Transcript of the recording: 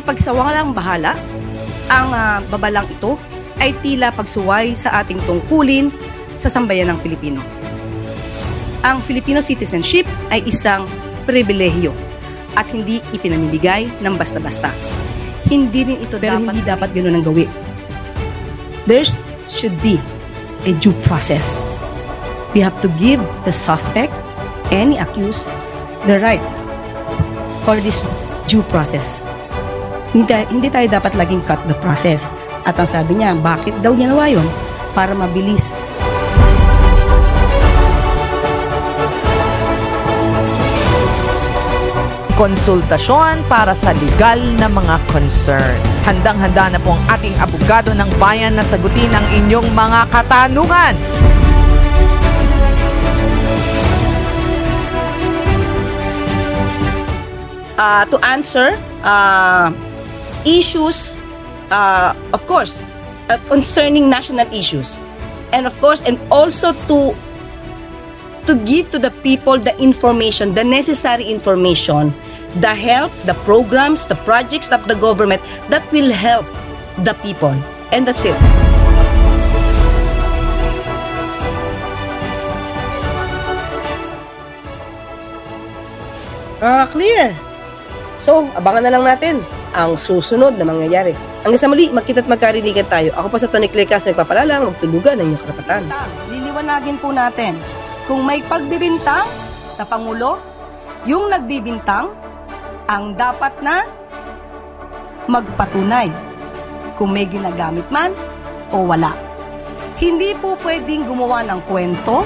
ipagsawalang bahala, ang babalang ito ay tila pagsuway sa ating tungkulin sa sambayan ng Pilipino. Ang Filipino citizenship ay isang pribilehyo at hindi ipinamimigay ng basta-basta. Hindi rin ito pero hindi dapat ganoon ang gawin. There should be a due process. We have to give the suspect, any accused, the right for this due process. Hindi tayo dapat laging cut the process. At ang sabi niya, bakit daw ginawa yun? Para mabilis. Konsultasyon para sa legal na mga concerns. Handang-handa na po ang ating abogado ng bayan na sagutin ang inyong mga katanungan. To answer issues, of course, concerning national issues, and of course, and also to give to the people the information, the necessary information, the help, the programs, the projects of the government that will help the people. And that's it. Clear. So, abangan na lang natin ang susunod na mangyayari. Hanggang sa muli, magkita't magkarinigan tayo. Ako pa sa Tony Claire Castro, nagpapalalang, magtulugan ng inyong karapatan. Liliwanagin po natin kung may pagbibintang sa Pangulo, yung nagbibintang ang dapat na magpatunay kung may ginagamit man o wala. Hindi po pwedeng gumawa ng kwento